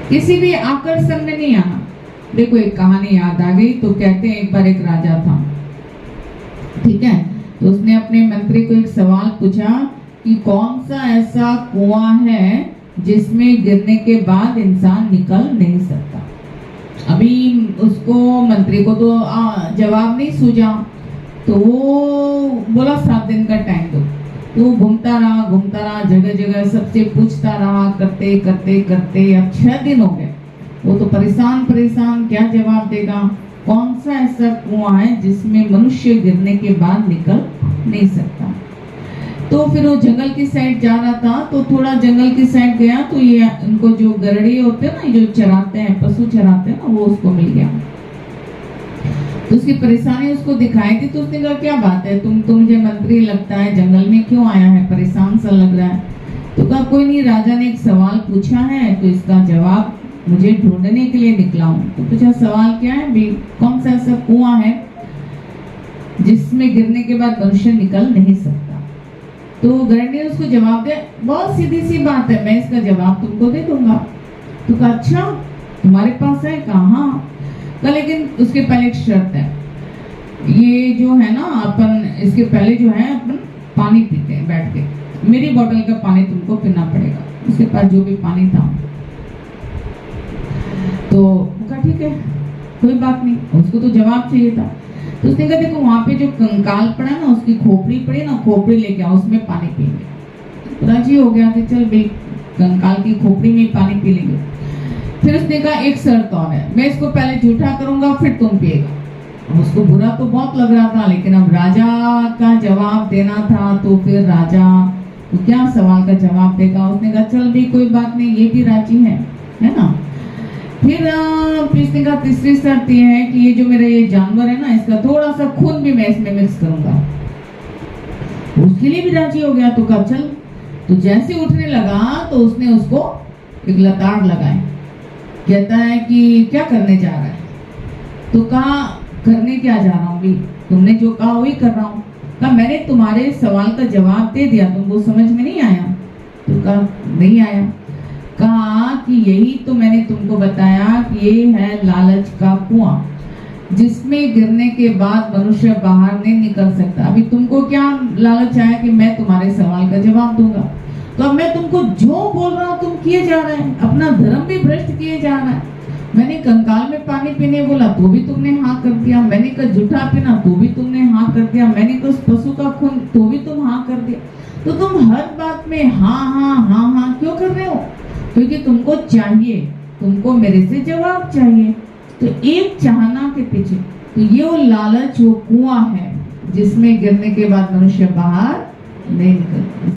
किसी भी आकर्षण में नहीं आना। देखो एक कहानी याद आ गई। तो कहते हैं एक बार एक राजा था, ठीक है। तो उसने अपने मंत्री को एक सवाल पूछा कि कौन सा ऐसा कुआं है जिसमें गिरने के बाद इंसान निकल नहीं सकता। अभी उसको मंत्री को तो जवाब नहीं सूझा। तो वो बोला 7 दिन का टाइम दो। तो वो घूमता रहा जगह जगह सबसे पूछता रहा, करते करते करते अब 6 दिन हो गए। वो तो परेशान क्या जवाब देगा। कौन सा ऐसा कुआं है जिसमें मनुष्य गिरने के बाद निकल नहीं सकता। तो फिर वो जंगल की साइड जा रहा था। तो थोड़ा जंगल की साइड गया तो ये उनको जो गरड़ी होते हैं ना, जो चराते हैं, पशु चराते हैं ना, वो उसको मिल गया। तो उसकी परेशानी उसको दिखाई थी। तो उसने कहा क्या बात है, तुम तो मुझे मंत्री लगता है, जंगल में क्यों आया है, परेशान सा लग रहा है। तो कहा कोई नहीं, राजा ने एक सवाल पूछा है तो इसका जवाब मुझे ढूंढने के लिए निकला हूँ। तो पूछा सवाल क्या है भी, कौन सा ऐसा कुआं है जिसमें गिरने के बाद मनुष्य निकल नहीं सकता। तो गरड़ी ने उसको जवाब दिया, बहुत सीधी सी बात है, मैं इसका जवाब तुमको दे दूंगा। तो कहा अच्छा तुम्हारे पास है, कहा लेकिन उसके पहले एक शर्त है। ये जो है ना, अपन इसके पहले जो है अपन पानी पीते हैं बैठ के, मेरी बोतल का पानी तुमको पीना पड़ेगा। उसके पास जो भी पानी था। तो कहा ठीक है कोई बात नहीं, उसको तो जवाब चाहिए था। तो उसने कहा देखो वहां पे जो कंकाल पड़ा ना, उसकी खोपड़ी पड़ी ना, खोपड़ी लेके आओ, उसमें पानी पिएंगे। तो राजी हो गया कि चल भाई कंकाल की खोपड़ी में पानी पी लेंगे। फिर उसने कहा एक शर्त और है, मैं इसको पहले जूठा करूंगा फिर तुम पिएगा। उसको बुरा तो बहुत लग रहा था, लेकिन अब राजा का जवाब देना था। तो फिर राजा तो क्या सवाल का जवाब देगा। उसने कहा चल भी कोई बात नहीं, ये भी राजी है ना। फिर उसने कहा तीसरी शर्त ये है कि ये जो मेरा ये जानवर है ना, इसका थोड़ा सा खून भी मैं इसमें मिक्स करूंगा। उसके लिए भी राजी हो गया। तो कहा चल। तो जैसे उठने लगा तो उसने उसको एक लताड़ लगाई। कहता है कि क्या करने जा रहा है। तो कहा करने क्या जा रहा हूँ भी, तुमने जो कहा वही कर रहा हूँ। कहा मैंने तुम्हारे सवाल का जवाब दे दिया, तुमको समझ में नहीं आया। तो कहा नहीं आया। कहा कि यही तो मैंने तुमको बताया कि ये है लालच का कुआं, जिसमें गिरने के बाद मनुष्य बाहर नहीं निकल सकता। अभी तुमको क्या लालच आया कि मैं तुम्हारे सवाल का जवाब दूंगा। तो अब मैं तुमको जो बोल रहा हूँ तुम किए जा रहे हैं, अपना धर्म भी भ्रष्ट किए जा रहा है। मैंने कंकाल में पानी पीने बोला तो भी तुमने हाँ कर दिया, मैंने कहा जूठा पीना तो भी तुमने हाँ कर दिया, मैंने कहा उस पशु का खून तो भी तुम हाँ कर दिया। तो तुम हर बात में हाँ क्यों कर रहे हो। क्योंकि तुमको चाहिए, तुमको मेरे से जवाब चाहिए। तो एक चाहना के पीछे, तो ये वो लालच, वो कुआं है जिसमें गिरने के बाद मनुष्य बाहर नहीं निकलता।